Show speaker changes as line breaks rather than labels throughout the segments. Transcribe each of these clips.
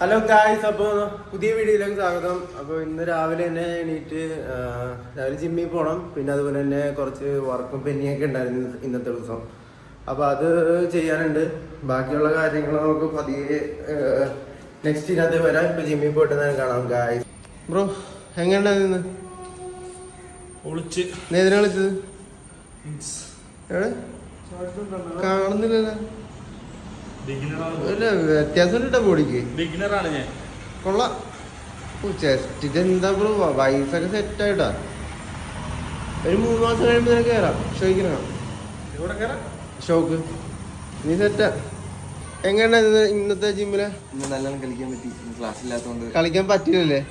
Hello guys, അപ്പോൾ പുതിയ വീഡിയോയിലേക്ക് സ്വാഗതം. അപ്പോൾ ഇന്ന് രാവിലെ തന്നെ എണീറ്റ് രാവിലെ ജിമ്മിൽ പോകണം. പിന്നെ അതുപോലെ തന്നെ കുറച്ച് വർക്കും പെൻഡിങ്ങൊക്കെ ഉണ്ടായിരുന്നു ഇന്നത്തെ ദിവസം. അപ്പോൾ അത് ചെയ്യാനുണ്ട്. ബാക്കിയുള്ള കാര്യങ്ങൾ നമുക്ക് പതിയെ നെക്സ്റ്റ് ഇതിനകത്ത് വരാം. ഇപ്പോൾ ജിമ്മിൽ പോയിട്ട് തന്നെ കാണാം ഗായ്സ്. ബ്രോ എങ്ങനെയുണ്ടായിരുന്നു? നേതിനെ വിളിച്ചത് എവിടെ കാണുന്നില്ലല്ലോ. വ്യത്യാസം ബോഡിക്ക് കൊള്ളാം. ചെസ്റ്റിട്ട് എന്താ ബ്രോ, വയസ്സൊക്കെ സെറ്റ് ആയിട്ടാ. ഒരു 3 മാസം കഴിയുമ്പോ നിനക്ക് കയറാം. ഷോക്ക് നീ സെറ്റാ. എങ്ങനെ ഇന്നത്തെ ജിമ്മില്
നല്ലോണം കളിക്കാൻ പറ്റി. ക്ലാസ് ഇല്ലാത്തതുകൊണ്ട്
കളിക്കാൻ പറ്റില്ലല്ലേ?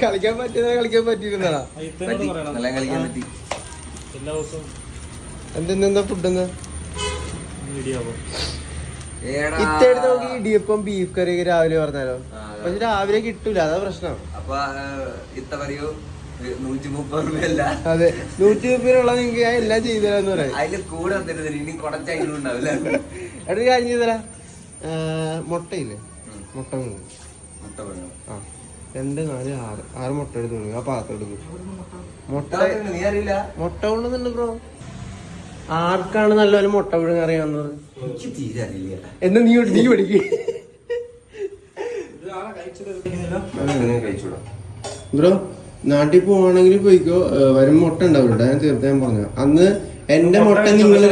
കളിക്കാൻ പറ്റിയതാ കളിക്കാൻ പറ്റിയിരുന്നാ
നല്ല കളിക്കാൻ പറ്റി.
എന്തെന്താ ഫുഡ് എന്താ ഇത്തേടുത്ത് നമുക്ക് ഇടിയപ്പം ബീഫ് കറി രാവിലെ പറഞ്ഞാലോ? പക്ഷെ രാവിലെ കിട്ടൂല, അതാ പ്രശ്നം.
അപ്പൊ ഇത്ത പറയൂ 130 രൂപയല്ല.
അതെ, 130 നിങ്ങക്ക് ഞാൻ എല്ലാം ചെയ്തരാന്ന് പറയാം.
അതില് കൂടെ വന്നിട്ട് ഇനി കുറച്ചായിട്ടും ഉണ്ടാവില്ല.
എവിടെ കാര്യം ചെയ്തരാ. മുട്ടയില്ലേ, മുട്ട ആ 2, 4, 6 മുട്ട എടുത്തു. ആ പാത്രം എടുക്കും.
നീ അറിയില്ല
മുട്ട കൊണ്ടുന്നുണ്ട് ബ്രോ. ആർക്കാണ് നല്ലപോലെ മുട്ട പുഴുങ്ങ അറിയാവുന്നത്?
എനിക്ക് തീരെ അറിയില്ല.
എന്നാ നീ പഠിക്ക് ബ്രോ. നാട്ടിൽ പോവാണെങ്കിൽ പോയിക്കോ, വരുമ്പോ മുട്ട ഉണ്ടാവില്ല. ഞാൻ തീർച്ചയായും പറഞ്ഞു. അന്ന് എന്റെ മുട്ട നിങ്ങൾ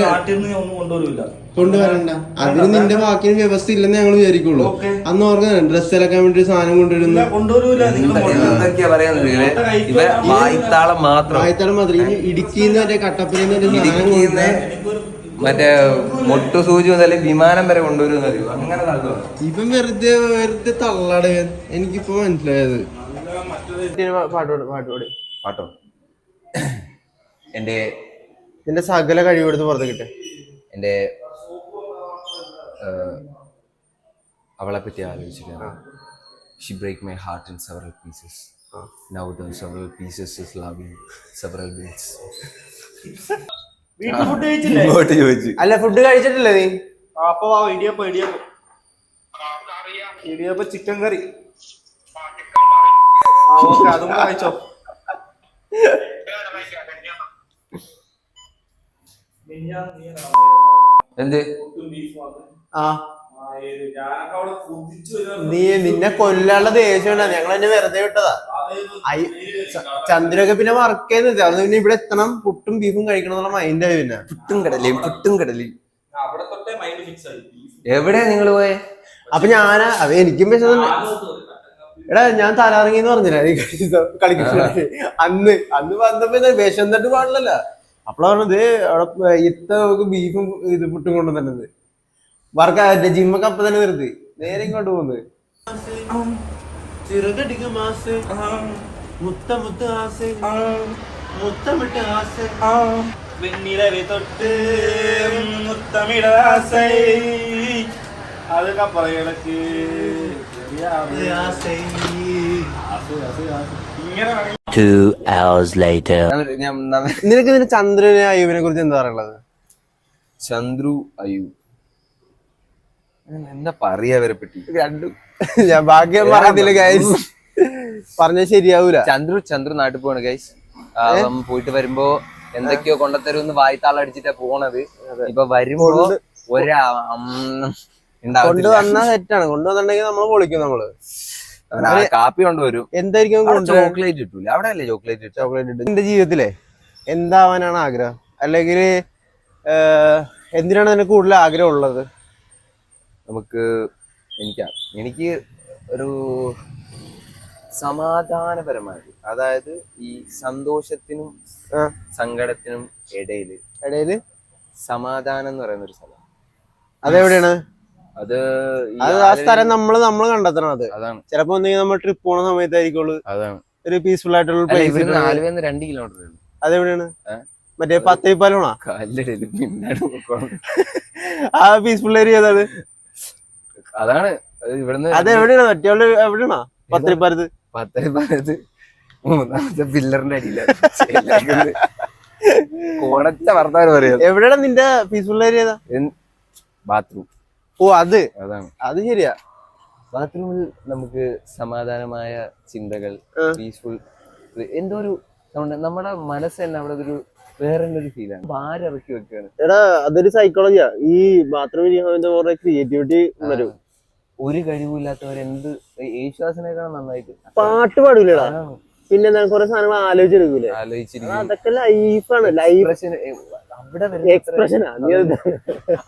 കൊണ്ടുവരണ്ട. അതിന് നിന്റെ വാക്കിന് വ്യവസ്ഥ ഇല്ലെന്ന് ഞങ്ങൾ വിചാരിക്കുള്ളൂ. അന്ന് ഓർക്കാൻ ഡ്രസ് ഇലക്കാൻ വേണ്ടി സാധനം കൊണ്ടുവരുന്നു.
വായ്ത്താളം മാത്രം.
ഇടുക്കിന്ന് മറ്റേ കട്ടപ്പനന്ന്
മറ്റേ മൊട്ടു സൂചി മുതൽ വിമാനം വരെ കൊണ്ടുവരുന്നറിയോ? അങ്ങനെ
ഇപ്പം വെറുതെ തള്ളാട്. എനിക്കിപ്പോ മനസ്സിലായത്.
പാട്ടോ
എന്റെ സകല കഴിവെടുത്ത് പുറത്ത് കിട്ടെ.
എന്റെ അവളെ പറ്റി ആലോചിച്ചിട്ട് she break my heart in several pieces. Now those several pieces is loving several beats.
അല്ല, ഫുഡ് കഴിച്ചിട്ടില്ല നീ?
അപ്പൊ ഇടിയപ്പം ചിക്കൻ കറി അതും കഴിച്ചോ.
എന്ത്
നിന്നെ കൊല്ലാനുള്ള ദേഷ്യം ഞങ്ങൾ എന്നെ വെറുതെ വിട്ടതാ. ചന്ദ്രൊക്കെ പിന്നെ വർക്ക് ചെയ്യുന്നത്. അത് പിന്നെ ഇവിടെ എത്തണം, പുട്ടും ബീഫും കഴിക്കണം എന്നുള്ള മൈൻഡായി. പിന്നെ
പുട്ടും കടലയും എവിടെ നിങ്ങൾ പോയെ?
അപ്പൊ എനിക്കും വിഷം. എടാ, ഞാൻ തലാറങ്ങിന്ന് പറഞ്ഞില്ല കളിക്കുന്ന അന്ന് വന്നപ്പോ വിഷം തട്ട് പാടില്ലല്ലോ. അപ്പളാ പറഞ്ഞത് അവിടെ ഇത്ത നമുക്ക് ബീഫും പുട്ടും കൊണ്ടുവന്നത്. വർക്ക് ജിമ്മൊക്കെ അപ്പൊ തന്നെ നിർത്തി നേരെ ഇങ്ങോട്ട് പോകുന്നത്.
അതൊക്കെ പറയണക്ക്
നിനക്ക് ചന്ദ്രനെ അയ്യൂബിനെ കുറിച്ച് എന്താ പറയുള്ളത്?
ചന്ദ്രു അയ്യൂബ് എന്താ പറയാ അവരെ പറ്റി?
രണ്ടും ഞാൻ ബാക്കി പറയത്തില്ല ഗൈസ്, പറഞ്ഞ ശരിയാവൂല.
ചന്ദ്രു നാട്ടിൽ പോവാണ് ഗൈസ്. പോയിട്ട് വരുമ്പോ എന്തൊക്കെയോ കൊണ്ടുത്തരുമെന്ന് വായ്ത്താളം അടിച്ചിട്ടാ പോണത്. ഇപ്പൊ വരുമ്പോ
കൊണ്ടുവന്നാ സെറ്റാണ്. കൊണ്ടുവന്നിട്ടുണ്ടെങ്കിൽ നമ്മള് പൊളിക്കും. നമ്മള്
കാപ്പി കൊണ്ടുവരും.
എന്തായിരിക്കും?
ചോക്ലേറ്റ് കിട്ടൂല അവിടെ അല്ലേ? ചോക്ലേറ്റ് ഇട്ടു.
എന്റെ ജീവിതത്തിലെ എന്താവാനാണ് ആഗ്രഹം, അല്ലെങ്കിൽ എന്തിനാണ് നിനക്ക് കൂടുതൽ ആഗ്രഹം ഉള്ളത്?
എനിക്ക് ഒരു സമാധാനപരമായിട്ട്, അതായത് ഈ സന്തോഷത്തിനും സങ്കടത്തിനും ഇടയില് സമാധാനം എന്ന് പറയുന്ന ഒരു സ്ഥലം.
അതെവിടെയാണ്?
അത്
ആ സ്ഥലം നമ്മള് കണ്ടെത്തണം. അതാണ് ചിലപ്പോ നമ്മൾ ട്രിപ്പ് പോണ സമയത്തായിരിക്കുള്ളൂ.
അതാണ്
ഒരു പീസ്ഫുൾ ആയിട്ടുള്ള പ്ലേസ്.
ആലുവന്ന് 2 കിലോമീറ്റർ.
അതെവിടെയാണ്? മറ്റേ പത്തേപ്പാലാണോ? ആ പീസ്ഫുൾ ഏരിയ ഏതാണ്?
അതാണ് ഇവിടുന്ന്.
അതെവിടെയാണ്? മറ്റേ എവിടെയാണോ? പത്തേപ്പാലത്ത്
3ാമത്തെ പില്ലറിന്റെ അടിയില കോടച്ച വർത്താനം പറയാം.
എവിടെയാണ് നിന്റെ പീസ്ഫുൾ ഏരിയ?
ബാത്റൂം.
ഓ, അതാണ്. അത് ശരിയാ.
ബാത്റൂമിൽ നമുക്ക് സമാധാനമായ ചിന്തകൾ, പീസ്ഫുൾ, എന്തോ ഒരു നമ്മുടെ മനസ്സ് തന്നെ അവിടെ ഒരു വേറെ ഒരു ഫീലാണ്. ഭാരിറക്കി വെക്കുകയാണ്.
എടാ അതൊരു സൈക്കോളജിയാ. ഈ ബാത്റൂമിൽ ക്രിയേറ്റിവിറ്റി വരും.
ഒരു കഴിവില്ലാത്തവരെന്ത് യേശുദാസിനേക്കാൾ നന്നായിട്ട്
പാട്ട് പാടൂലടാ. പിന്നെ കുറെ സാധനങ്ങൾ ആലോചിച്ചെടുക്കൂലേ?
ആലോചിച്ചിരിക്കും.
അതൊക്കെ ലൈഫാണ്. ലൈഫ്
അവിടെ
എക്സ്പ്രഷനാ.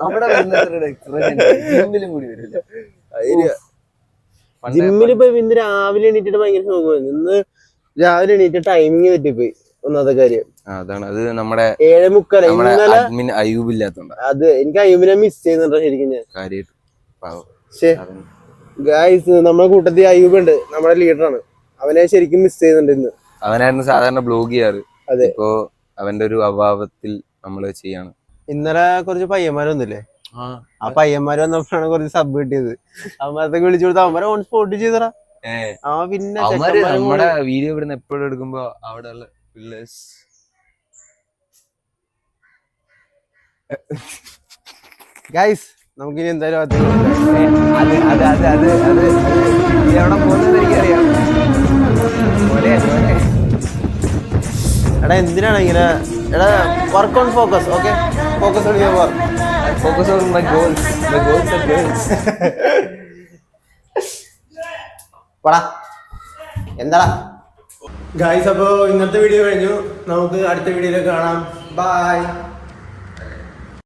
അവിടെ വരുന്ന എക്സ്പ്രഷൻ ജിമ്മിലും കൂടി വരില്ല.
ജിമ്മിൽ പോയി ഇന്ന് രാവിലെ എണീറ്റിട്ട് ഭയങ്കര സുഖമായിരുന്നു. ഇന്ന് രാവിലെ എണീറ്റ് ടൈമിങ് തെറ്റിപ്പോയി. ഒന്നാമത്തെ കാര്യം
അതാണ്. അത് നമ്മുടെ
7:30 ഇന്നലെ
അയ്യൂബില്ലാത്തോണ്ട.
അത് എനിക്ക് അയ്യൂബിനെ മിസ് ചെയ്യുന്നുണ്ടോ ശരിക്കും ഞാൻ
കാര്യമായിട്ട്.
ഗായ്സ് നമ്മുടെ കൂട്ടത്തിൽ അയ്യൂബ് ഉണ്ട്, നമ്മുടെ ലീഡറാണ്. അവനെ ശരിക്കും മിസ് ചെയ്യുന്നുണ്ട് ഇന്ന്.
അവനായിരുന്നു സാധാരണ ബ്ലോഗ് ചെയ്യാറ്.
അതെ,
ഇപ്പോ അവന്റെ ഒരു അഭാവത്തിൽ നമ്മള് ചെയ്യാണ്.
ഇന്നലെ കുറച്ച് പയ്യന്മാരൊന്നുമില്ലേ? ആ പയ്യന്മാര് വന്നപ്പോഴാണ് കുറച്ച് സബ് കിട്ടിയത്. അവന്മാരത്തൊക്കെ വിളിച്ചു കൊടുത്ത അവന്മാരെ ഓൺ സ്പോട്ട് ചെയ്തടാ. പിന്നെ
നമ്മുടെ വീഡിയോ ഇവിടുന്ന് എപ്പോഴും എടുക്കുമ്പോ അവിടെ ഉള്ള പിള്ളേഴ്സ്
ഗൈസ് നമുക്കിനി എന്തായാലും
എവിടെ പോകുന്നത് എനിക്കറിയാം.
എടാ എന്തിനാണ് ഇങ്ങനെ? എടാ work on focus. Okay, focus on your work.
Focus on my goals. My goals are girls.
പടാ എന്താടാ ഗായ്സ്. അപ്പോൾ ഇന്നത്തെ വീഡിയോ കഴിഞ്ഞു. നമുക്ക് അടുത്ത വീഡിയോയിൽ കാണാം. ബൈ.